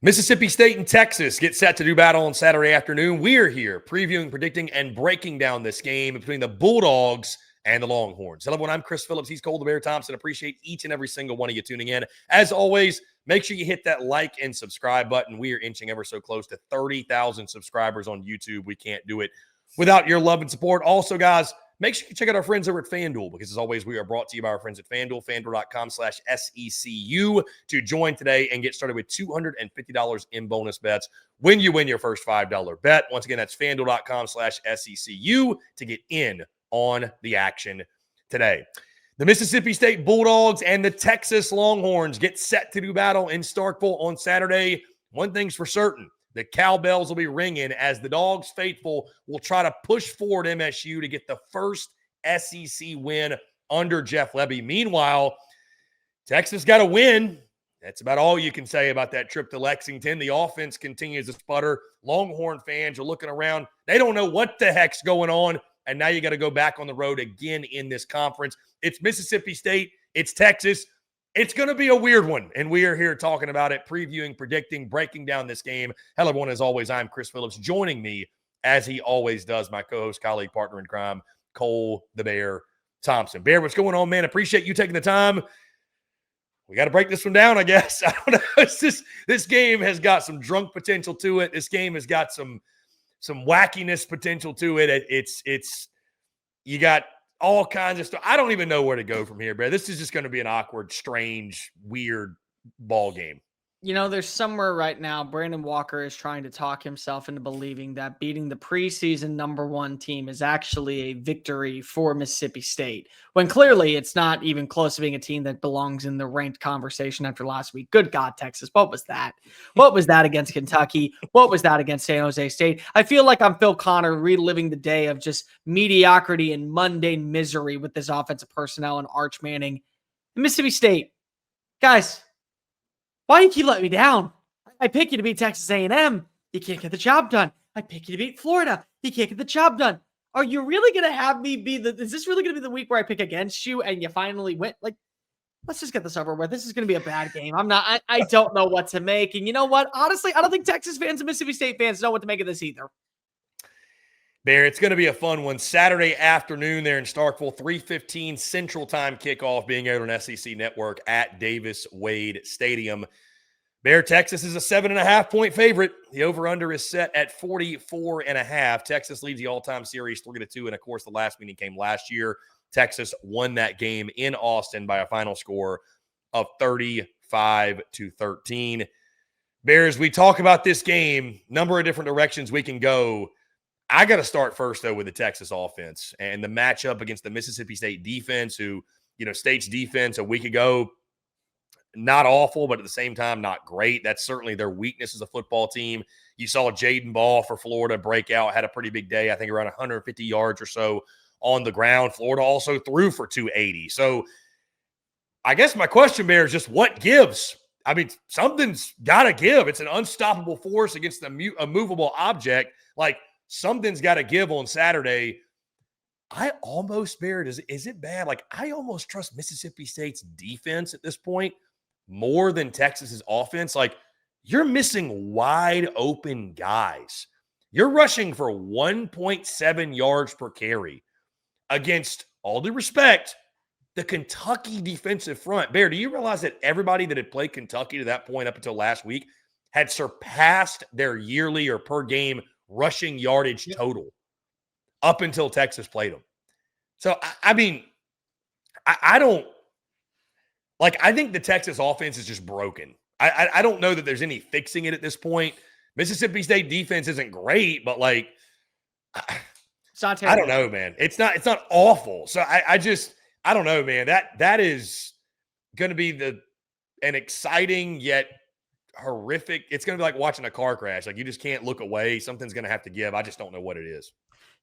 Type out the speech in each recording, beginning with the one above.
Mississippi State and Texas get set to do battle on Saturday afternoon. We're here previewing, predicting, and breaking down this game between the Bulldogs and the Longhorns. Hello, everyone. I'm Chris Phillips. He's Cole the Bear Thompson. Appreciate each and every single one of you tuning in. As always, make sure you hit that like and subscribe button. We are inching ever so close to 30,000 subscribers on YouTube. We can't do it without your love and support. Also, guys, make sure you check out our friends over at FANDUEL, because as always, we are brought to you by our friends at FANDUEL, FANDUEL.com/SECU to join today and get started with $250 in bonus bets when you win your first $5 bet. Once again, that's FANDUEL.com/SECU to get in on the action today. The Mississippi State Bulldogs and the Texas Longhorns get set to do battle in Starkville on Saturday. One thing's for certain: the cowbells will be ringing as the Dogs faithful will try to push forward MSU to get the first SEC win under Jeff Lebby. Meanwhile, Texas got a win. That's about all you can say about that trip to Lexington. The offense continues to sputter. Longhorn fans are looking around. They don't know what the heck's going on, and now you got to go back on the road again in this conference. It's Mississippi State. It's Texas. It's going to be a weird one, and we are here talking about it, previewing, predicting, breaking down this game. Hello, everyone. As always, I'm Chris Phillips. Joining me, as he always does, my co-host, colleague, partner in crime, Cole the Bear Thompson. Bear, what's going on, man? Appreciate you taking the time. We got to break this one down, I guess. I don't know. It's just, this game has got some drunk potential to it. This game has got some wackiness potential to it. It's you got all kinds of stuff. I don't even know where to go from here, Bear. This is just going to be an awkward, strange, weird ball game. You know, there's somewhere right now, Brandon Walker is trying to talk himself into believing that beating the preseason #1 team is actually a victory for Mississippi State, when clearly it's not even close to being a team that belongs in the ranked conversation after last week. Good God, Texas. What was that? What was that against Kentucky? What was that against San Jose State? I feel like I'm Phil Connor reliving the day of just mediocrity and mundane misery with this offensive personnel and Arch Manning. Mississippi State, guys, why do you keep letting me down? I pick you to beat Texas A&M. You can't get the job done. I pick you to beat Florida. You can't get the job done. Are you really going to have me is this really going to be the week where I pick against you and you finally win? Like, let's just get this over with. This is going to be a bad game. I don't know what to make. And you know what? Honestly, I don't think Texas fans and Mississippi State fans know what to make of this either. Bear, it's going to be a fun one. Saturday afternoon there in Starkville, 3:15 Central Time kickoff, being aired on SEC Network at Davis Wade Stadium. Bear, Texas is a 7.5-point favorite. The over-under is set at 44.5. Texas leads the all-time series 3-2, and of course, the last meeting came last year. Texas won that game in Austin by a final score of 35-13. Bears, we talk about this game, number of different directions we can go. I got to start first, though, with the Texas offense and the matchup against the Mississippi State defense, who, you know, State's defense a week ago, not awful, but at the same time, not great. That's certainly their weakness as a football team. You saw Jaden Ball for Florida break out, had a pretty big day, I think around 150 yards or so on the ground. Florida also threw for 280. So I guess my question, Bear, is just what gives? I mean, something's got to give. It's an unstoppable force against a movable object. Like, something's got to give on Saturday. I almost, Bear, is it bad? Like, I almost trust Mississippi State's defense at this point more than Texas's offense. Like, you're missing wide open guys. You're rushing for 1.7 yards per carry against, all due respect, the Kentucky defensive front. Bear, do you realize that everybody that had played Kentucky to that point up until last week had surpassed their yearly or per game rushing yardage total up until Texas played them? So, I mean, I don't – like, I think the Texas offense is just broken. I don't know that there's any fixing it at this point. Mississippi State defense isn't great, but, like, it's not terrible. I don't know, man. It's not awful. So, I don't know, man. That is going to be an exciting yet horrific – it's going to be like watching a car crash. Like, you just can't look away. Something's going to have to give. I just don't know what it is.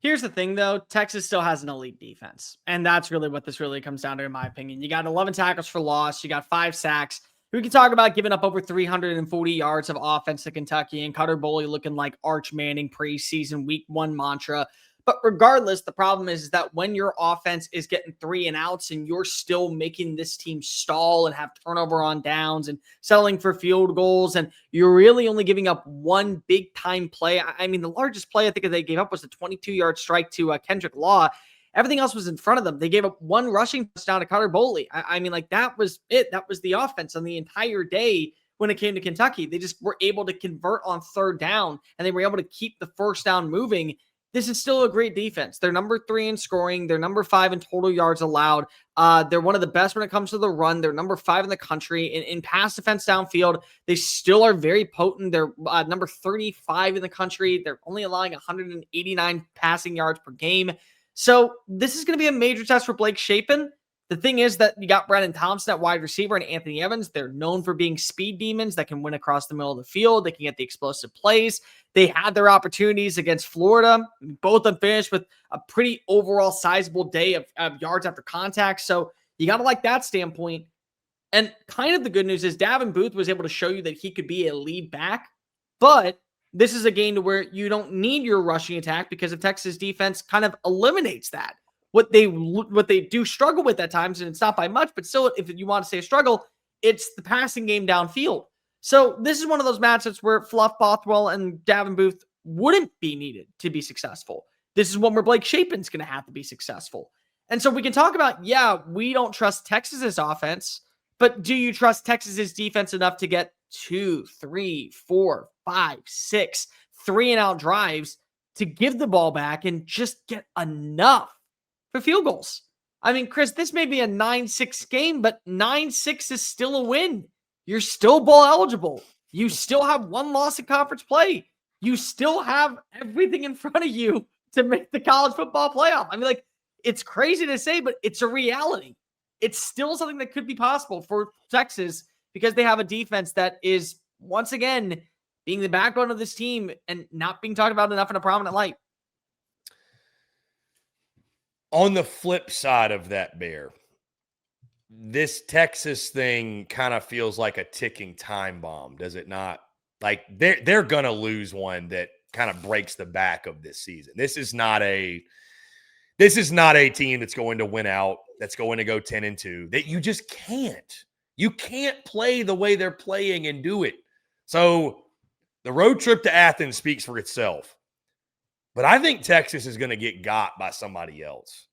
Here's the thing, though. Texas still has an elite defense, and that's really what this really comes down to, in my opinion. You got 11 tackles for loss. You got 5 sacks. We can talk about giving up over 340 yards of offense to Kentucky, and Cutter Boley looking like Arch Manning preseason week 1 mantra. But regardless, the problem is that when your offense is getting 3 and outs and you're still making this team stall and have turnover on downs and settling for field goals, and you're really only giving up one big time play. I mean, the largest play I think they gave up was a 22-yard strike to Kendrick Law. Everything else was in front of them. They gave up one rushing touchdown to Cutter Boley. I mean, like, that was it. That was the offense on the entire day. When it came to Kentucky, they just were able to convert on 3rd down, and they were able to keep the 1st down moving. This is still a great defense. They're number 3 in scoring. They're number 5 in total yards allowed. They're one of the best when it comes to the run. They're number 5 in the country. In pass defense downfield, they still are very potent. They're number 35 in the country. They're only allowing 189 passing yards per game. So this is going to be a major test for Blake Shapen. The thing is that you got Brennan Thompson at wide receiver and Anthony Evans. They're known for being speed demons that can win across the middle of the field. They can get the explosive plays. They had their opportunities against Florida. Both of them finished with a pretty overall sizable day of yards after contact. So you got to like that standpoint. And kind of the good news is Davin Booth was able to show you that he could be a lead back. But this is a game to where you don't need your rushing attack because the Texas defense kind of eliminates that. What they do struggle with at times, and it's not by much, but still, if you want to say a struggle, it's the passing game downfield. So this is one of those matchups where Fluff Bothwell and Davin Booth wouldn't be needed to be successful. This is one where Blake Shapen's going to have to be successful. And so we can talk about, we don't trust Texas's offense, but do you trust Texas's defense enough to get 2, 3, 4, 5, 6, 3-and-out drives to give the ball back and just get enough for field goals? I mean, Chris, this may be a 9-6 game, but 9-6 is still a win. You're still bowl eligible. You still have one loss in conference play. You still have everything in front of you to make the college football playoff. I mean, like, it's crazy to say, but it's a reality. It's still something that could be possible for Texas because they have a defense that is, once again, being the backbone of this team and not being talked about enough in a prominent light. On the flip side of that, Bear, this Texas thing kind of feels like a ticking time bomb, does it not? Like, they're going to lose one that kind of breaks the back of this season. This is not a team that's going to win out, that's going to go 10-2. That you just can't. You can't play the way they're playing and do it. So the road trip to Athens speaks for itself. But I think Texas is going to get got by somebody else.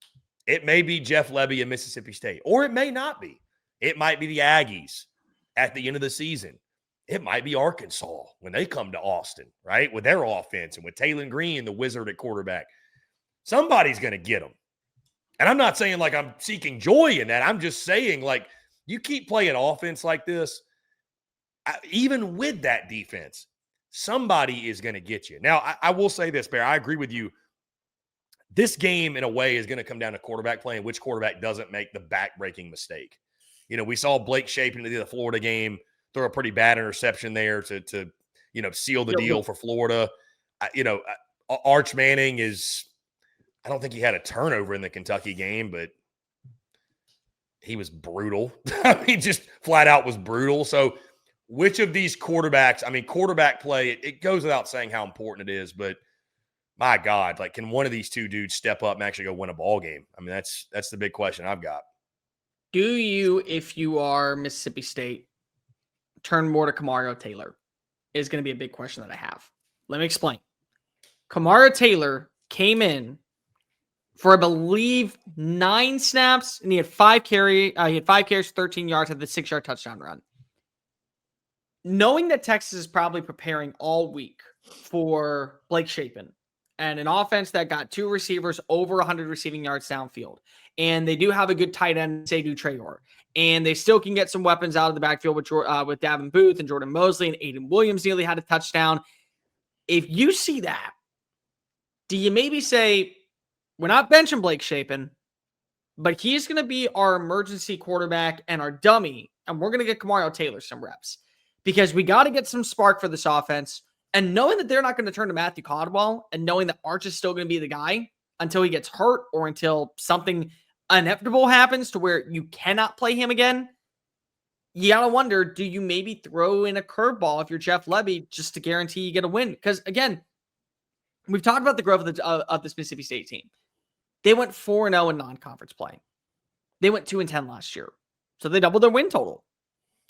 It may be Jeff Lebby and Mississippi State, or it may not be. It might be the Aggies at the end of the season. It might be Arkansas when they come to Austin, right, with their offense and with Taylor Green, the wizard at quarterback. Somebody's going to get them. And I'm not saying like I'm seeking joy in that. I'm just saying, like, you keep playing offense like this, even with that defense, somebody is going to get you. Now, I will say this, Bear. I agree with you. This game, in a way, is going to come down to quarterback play and which quarterback doesn't make the back-breaking mistake. You know, we saw Blake Shapen in the Florida game throw a pretty bad interception there to seal the deal for Florida. Arch Manning I don't think he had a turnover in the Kentucky game, but he was brutal. I mean, just flat out was brutal. So which of these quarterbacks, quarterback play, it goes without saying how important it is, but my God, like, can one of these two dudes step up and actually go win a ball game? I mean, that's the big question I've got. Do you, if you are Mississippi State, turn more to Kamario Taylor? Is going to be a big question that I have. Let me explain. Kamario Taylor came in for, I believe, 9 snaps, and he had 5 carries, 13 yards, had the 6-yard touchdown run. Knowing that Texas is probably preparing all week for Blake Shapen and an offense that got 2 receivers over 100 receiving yards downfield, and they do have a good tight end, Seydou Traore, and they still can get some weapons out of the backfield with Davin Booth and Jordan Mosley, and Aiden Williams nearly had a touchdown. If you see that, do you maybe say, we're not benching Blake Shapen, but he's going to be our emergency quarterback and our dummy, and we're going to get Kamario Taylor some reps because we got to get some spark for this offense. And knowing that they're not going to turn to Matthew Caldwell and knowing that Arch is still going to be the guy until he gets hurt or until something inevitable happens to where you cannot play him again, you got to wonder, do you maybe throw in a curveball if you're Jeff Lebby just to guarantee you get a win? Because, again, we've talked about the growth of this Mississippi State team. They went 4-0 in non-conference play. They went 2-10 last year. So they doubled their win total.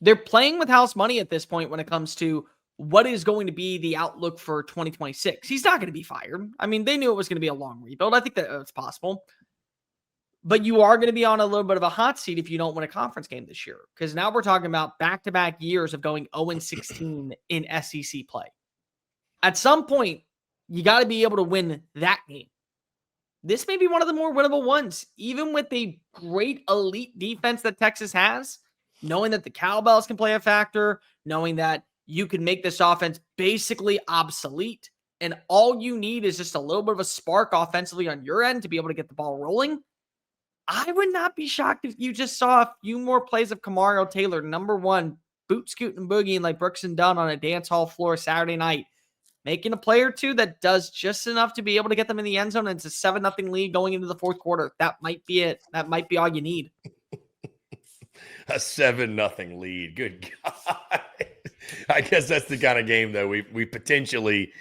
They're playing with house money at this point when it comes to what is going to be the outlook for 2026. He's not going to be fired. I mean, they knew it was going to be a long rebuild. I think that it's possible. But you are going to be on a little bit of a hot seat if you don't win a conference game this year. Because now we're talking about back-to-back years of going 0-16 in SEC play. At some point, you got to be able to win that game. This may be one of the more winnable ones, even with the great elite defense that Texas has, knowing that the cowbells can play a factor, knowing that you can make this offense basically obsolete, and all you need is just a little bit of a spark offensively on your end to be able to get the ball rolling. I would not be shocked if you just saw a few more plays of Kamario Taylor, number one, boot scooting and boogieing like Brooks and Dunn on a dance hall floor Saturday night, making a play or two that does just enough to be able to get them in the end zone. And it's a 7-0 lead going into the fourth quarter. That might be it. That might be all you need. A 7-0 lead. Good God. I guess that's the kind of game that we potentially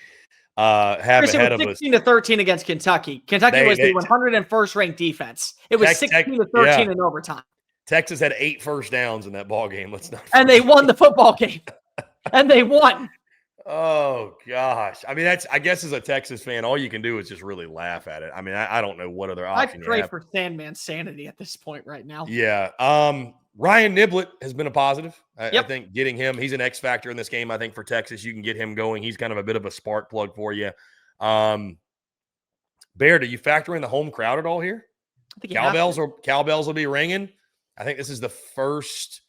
have ahead of us. 16-13 against Kentucky. Kentucky was the 101st ranked defense. It was 16-13 in overtime. Texas had 8 first downs in that ball game. And they won the football game. And they won. Oh gosh. I mean, I guess as a Texas fan, all you can do is just really laugh at it. I mean, I don't know what other option I pray for Sandman's sanity at this point right now. Yeah. Ryan Niblett has been a positive. I think getting him, he's an X factor in this game. I think for Texas, you can get him going. He's kind of a bit of a spark plug for you. Bear, do you factor in the home crowd at all here? I think cowbells will be ringing. I think this is the first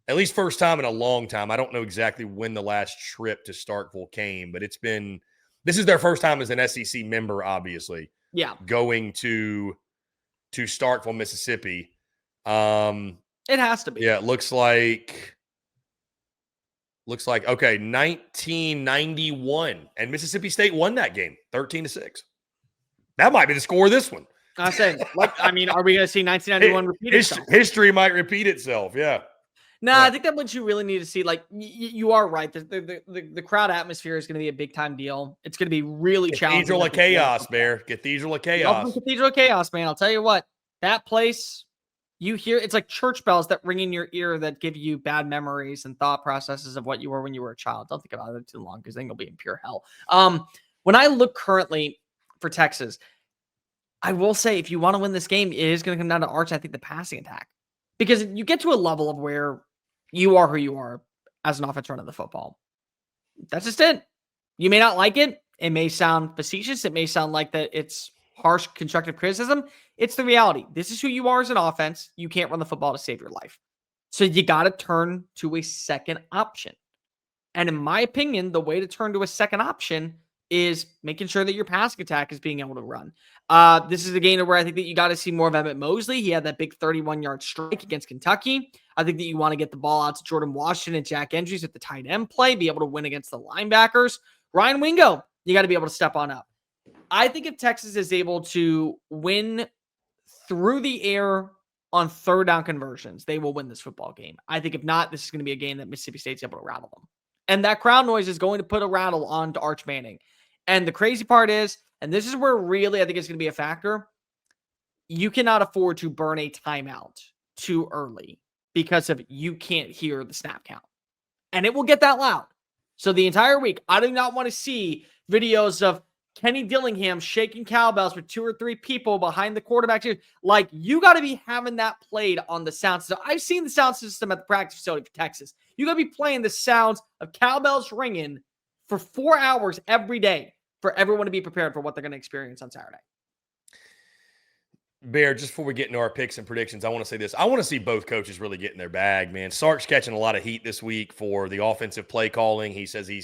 time in a long time. I don't know exactly when the last trip to Starkville came, but this is their first time as an SEC member, obviously. Yeah. Going to Starkville, Mississippi. It has to be. Yeah, it looks like okay, 1991, and Mississippi State won that game 13-6. That might be the score of this one. I said, are we going to see 1991 repeat itself? History might repeat itself. Yeah. No, I think that what you really need to see, you are right. The crowd atmosphere is going to be a big time deal. It's going to be really challenging. Cathedral of Chaos, Bear. Cathedral of Chaos. Cathedral of Chaos, man. I'll tell you what, that place. You hear it's like church bells that ring in your ear that give you bad memories and thought processes of what you were when you were a child. Don't think about it too long because then you'll be in pure hell. When I look currently for Texas, I will say if you want to win this game, it is going to come down to Arch. I think the passing attack, because you get to a level of where you are who you are as an offense running the football. That's just it. You may not like it. It may sound facetious. It may sound like that it's harsh constructive criticism. It's the reality. This is who you are as an offense. You can't run the football to save your life. So you got to turn to a second option. And in my opinion, the way to turn to a second option is making sure that your passing attack is being able to run. This is a game where I think that you got to see more of Emmett Mosley. He had that big 31-yard strike against Kentucky. I think that you want to get the ball out to Jordan Washington and Jack Endries at the tight end play, be able to win against the linebackers. Ryan Wingo, you got to be able to step on up. I think if Texas is able to win through the air on third down conversions, they will win this football game. I think if not, this is going to be a game that Mississippi State's able to rattle them. And that crowd noise is going to put a rattle on to Arch Manning. And the crazy part is, and this is where really I think it's going to be a factor, you cannot afford to burn a timeout too early because of you can't hear the snap count. And it will get that loud. So the entire week, I do not want to see videos of Kenny Dillingham shaking cowbells for 2 or 3 people behind the quarterback. Like, you got to be having that played on the sound system. I've seen the sound system at the practice facility for Texas. You got to be playing the sounds of cowbells ringing for 4 hours every day for everyone to be prepared for what they're going to experience on Saturday. Bear, just before we get into our picks and predictions, I want to say this. I want to see both coaches really get in their bag, man. Sark's catching a lot of heat this week for the offensive play calling. He says he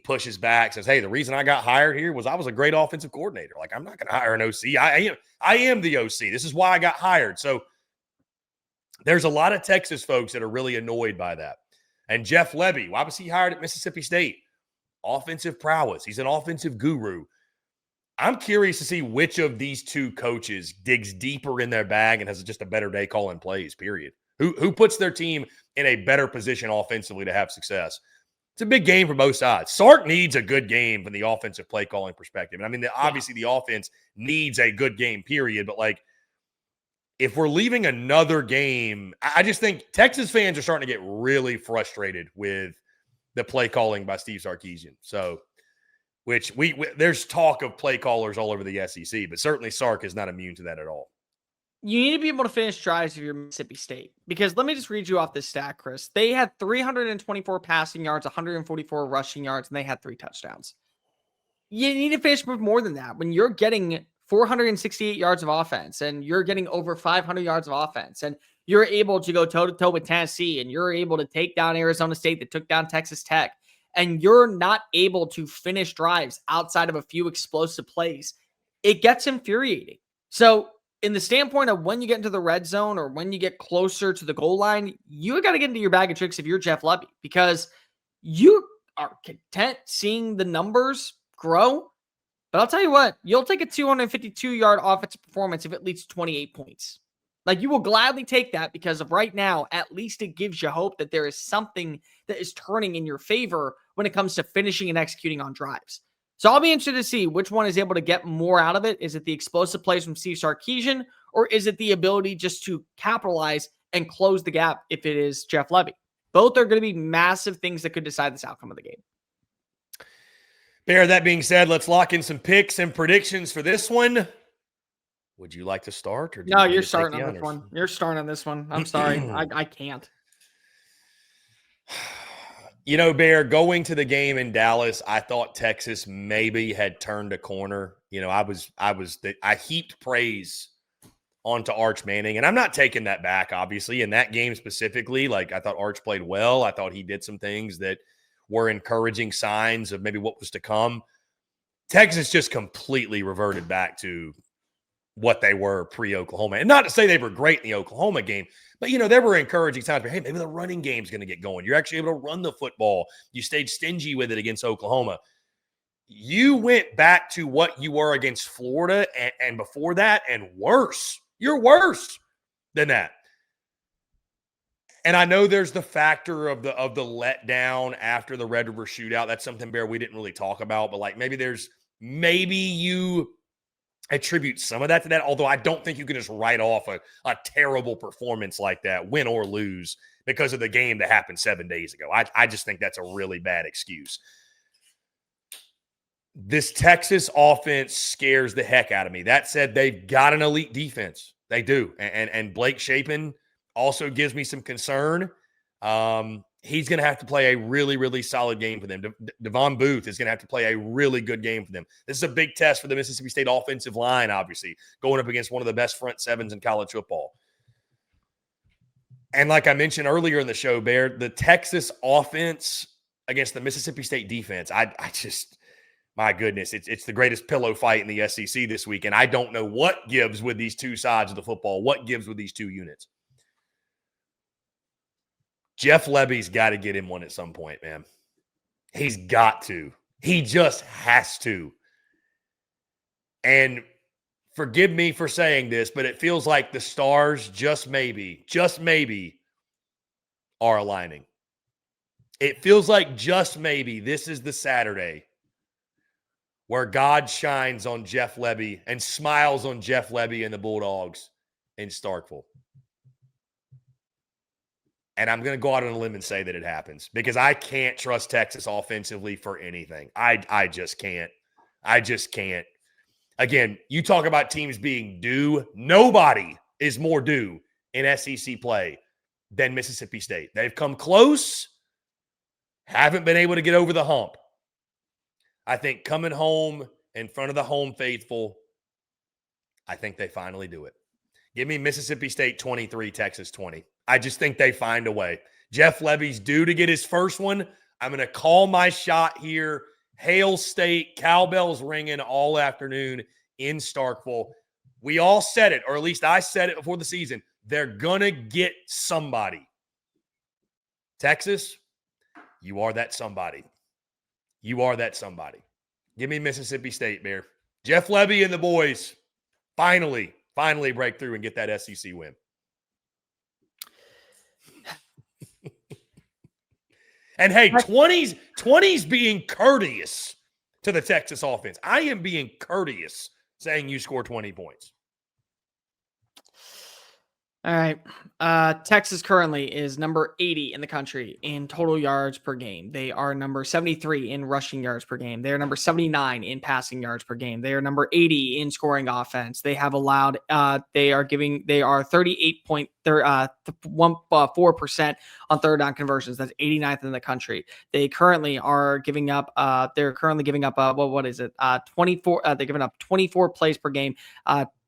pushes back, says, hey, the reason I got hired here was I was a great offensive coordinator. Like, I'm not going to hire an OC. I am the OC. This is why I got hired. So there's a lot of Texas folks that are really annoyed by that. And Jeff Lebby, why was he hired at Mississippi State? Offensive prowess. He's an offensive guru. I'm curious to see which of these two coaches digs deeper in their bag and has just a better day calling plays, period. Who puts their team in a better position offensively to have success? it's a big game for both sides. Sark needs a good game from the offensive play calling perspective. And I mean, obviously the offense needs a good game, period. But like, if we're leaving another game, I just think Texas fans are starting to get really frustrated with the play calling by Steve Sarkisian. So, which there's talk of play callers all over the SEC, but certainly Sark is not immune to that at all. You need to be able to finish drives if you're Mississippi State, because let me just read you off this stat, Chris. They had 324 passing yards, 144 rushing yards, and they had 3 touchdowns. You need to finish with more than that. When you're getting 468 yards of offense and you're getting over 500 yards of offense and you're able to go toe-to-toe with Tennessee and you're able to take down Arizona State that took down Texas Tech, and you're not able to finish drives outside of a few explosive plays, it gets infuriating. So in the standpoint of when you get into the red zone or when you get closer to the goal line, you got to get into your bag of tricks if you're Jeff Lebby, because you are content seeing the numbers grow. But I'll tell you what, you'll take a 252-yard offensive performance if it leads to 28 points. Like, you will gladly take that, because of right now, at least it gives you hope that there is something that is turning in your favor when it comes to finishing and executing on drives. So I'll be interested to see which one is able to get more out of it. Is it the explosive plays from Steve Sarkisian, or is it the ability just to capitalize and close the gap if it is Jeff Lebby? Both are going to be massive things that could decide this outcome of the game. Bear, that being said, let's lock in some picks and predictions for this one. Would you like to start? Or no, you're starting on this one. You're starting on this one. I'm sorry. I can't. You know, Bear, going to the game in Dallas, I thought Texas maybe had turned a corner. You know, I heaped praise onto Arch Manning, and I'm not taking that back, obviously. In that game specifically, like, I thought Arch played well. I thought he did some things that were encouraging signs of maybe what was to come. Texas just completely reverted back to what they were pre-Oklahoma. And not to say they were great in the Oklahoma game, but, you know, there were encouraging signs. Hey, maybe the running game's going to get going. You're actually able to run the football. You stayed stingy with it against Oklahoma. You went back to what you were against Florida and before that, and worse. You're worse than that. And I know there's the factor of the letdown after the Red River shootout. That's something, Bear, we didn't really talk about, but like maybe you attribute some of that to that, although I don't think you can just write off a terrible performance like that, win or lose, because of the game that happened 7 days ago. I just think that's a really bad excuse. This Texas offense scares the heck out of me. That said, they've got an elite defense. They do. And Blake Shapen also gives me some concern. He's going to have to play a really, really solid game for them. Devon Booth is going to have to play a really good game for them. This is a big test for the Mississippi State offensive line, obviously, going up against one of the best front sevens in college football. And like I mentioned earlier in the show, Bear, the Texas offense against the Mississippi State defense, I just, my goodness, it's the greatest pillow fight in the SEC this week. And I don't know what gives with these two sides of the football, what gives with these two units. Jeff Lebby's got to get him one at some point, man. He's got to. He just has to. And forgive me for saying this, but it feels like the stars just maybe are aligning. It feels like just maybe this is the Saturday where God shines on Jeff Lebby and smiles on Jeff Lebby and the Bulldogs in Starkville. And I'm going to go out on a limb and say that it happens, because I can't trust Texas offensively for anything. I just can't. I just can't. Again, you talk about teams being due. Nobody is more due in SEC play than Mississippi State. They've come close, haven't been able to get over the hump. I think coming home in front of the home faithful, I think they finally do it. Give me Mississippi State 23, Texas 20. I just think they find a way. Jeff Lebby's due to get his first one. I'm going to call my shot here. Hail State, cowbells ringing all afternoon in Starkville. We all said it, or at least I said it before the season. They're going to get somebody. Texas, you are that somebody. You are that somebody. Give me Mississippi State, Bear. Jeff Lebby and the boys finally break through and get that SEC win. And hey, 20's being courteous to the Texas offense. I am being courteous saying you score 20 points. All right. Texas currently is number 80 in the country in total yards per game. They are number 73 in rushing yards per game. They are number 79 in passing yards per game. They are number 80 in scoring offense. They have allowed, they are 38.4% on third down conversions. That's 89th in the country. They currently are giving up, what is it? 24, they're giving up 24 plays per game.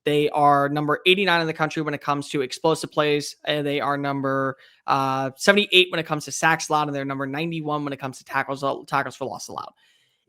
They are number 89 in the country when it comes to explosive plays. They are number 78 when it comes to sacks allowed, and they're number 91 when it comes to tackles for loss allowed.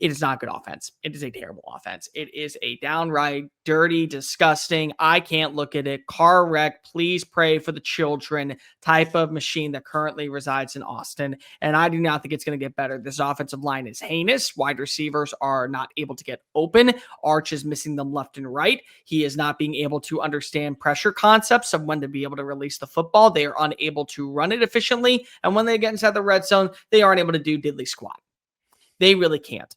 It is not good offense. It is a terrible offense. It is a downright dirty, disgusting, I can't look at it, car wreck, please pray for the children type of machine that currently resides in Austin. And I do not think it's going to get better. This offensive line is heinous. Wide receivers are not able to get open. Arch is missing them left and right. He is not being able to understand pressure concepts of when to be able to release the football. They are unable to run it efficiently. And when they get inside the red zone, they aren't able to do diddly squat. They really can't.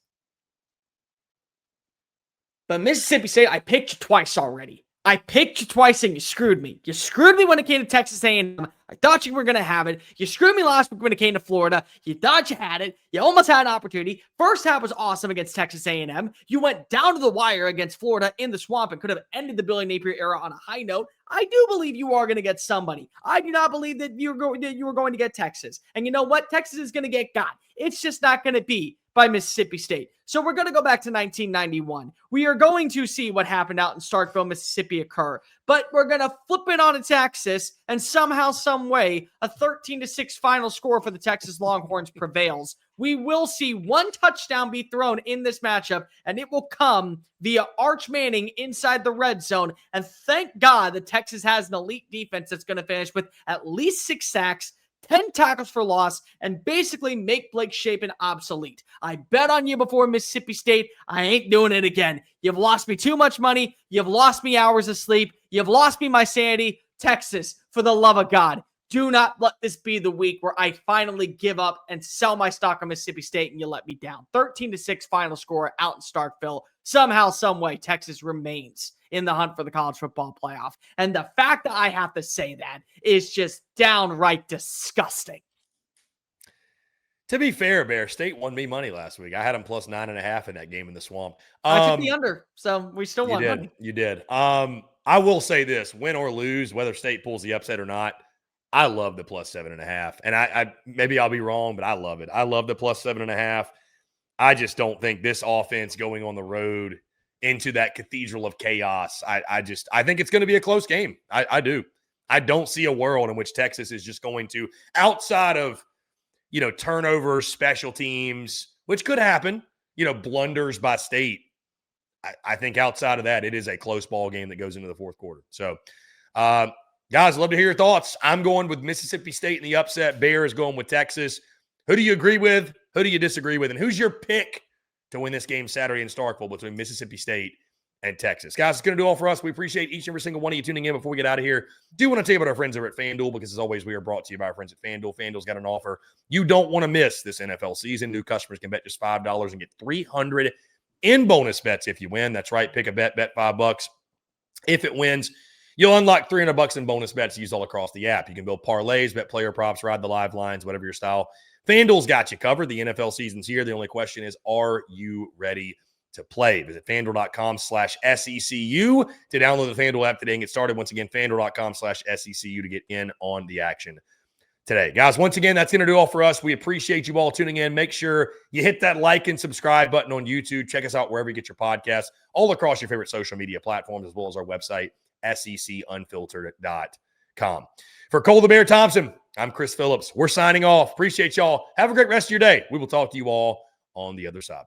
But Mississippi State, I picked you twice already. I picked you twice and you screwed me. You screwed me when it came to Texas A&M. I thought you were going to have it. You screwed me last week when it came to Florida. You thought you had it. You almost had an opportunity. First half was awesome against Texas A&M. You went down to the wire against Florida in the swamp and could have ended the Billy Napier era on a high note. I do believe you are going to get somebody. I do not believe that you were going to get Texas. And you know what? Texas is going to get got. It's just not going to be by Mississippi State. So we're going to go back to 1991. We are going to see what happened out in Starkville, Mississippi occur, but we're going to flip it on its axis, and somehow, some way, a 13-6 final score for the Texas Longhorns prevails. We will see one touchdown be thrown in this matchup, and it will come via Arch Manning inside the red zone. And thank God that Texas has an elite defense that's going to finish with at least 6 sacks, 10 tackles for loss, and basically make Blake Shapen obsolete. I bet on you before Mississippi State. I ain't doing it again. You've lost me too much money. You've lost me hours of sleep. You've lost me my sanity. Texas, for the love of God, do not let this be the week where I finally give up and sell my stock on Mississippi State and you let me down. 13-6 final score out in Starkville. Somehow, some way, Texas remains in the hunt for the college football playoff. And the fact that I have to say that is just downright disgusting. To be fair, Bear, State won me money last week. I had them plus 9.5 in that game in the swamp. I took the under, so we still won money. You did. I will say this, win or lose, whether State pulls the upset or not, I love the plus 7.5. And I maybe I'll be wrong, but I love it. I love the plus 7.5. I just don't think this offense going on the road into that cathedral of chaos. I think it's going to be a close game. I do. I don't see a world in which Texas is just going to, outside of, turnovers, special teams, which could happen, blunders by State. I think outside of that, it is a close ball game that goes into the fourth quarter. So, guys, love to hear your thoughts. I'm going with Mississippi State in the upset. Bear is going with Texas. Who do you agree with? Who do you disagree with? And who's your pick to win this game Saturday in Starkville between Mississippi State and Texas? Guys, it's going to do all for us. We appreciate each and every single one of you tuning in. Before we get out of here, do want to tell you about our friends over at FanDuel, because as always, we are brought to you by our friends at FanDuel. FanDuel's got an offer you don't want to miss this NFL season. New customers can bet just $5 and get $300 in bonus bets if you win. That's right. Pick a bet $5. If it wins, you'll unlock $300 in bonus bets used all across the app. You can build parlays, bet player props, ride the live lines, whatever your style. FanDuel's got you covered. The NFL season's here. The only question is, are you ready to play? Visit FanDuel.com/SECU to download the FanDuel app today and get started. Once again, FanDuel.com/SECU to get in on the action today. Guys, once again, that's going to do all for us. We appreciate you all tuning in. Make sure you hit that like and subscribe button on YouTube. Check us out wherever you get your podcasts, all across your favorite social media platforms, as well as our website, SECUnfiltered.com. For Cole the Bear Thompson, I'm Chris Phillips. We're signing off. Appreciate y'all. Have a great rest of your day. We will talk to you all on the other side.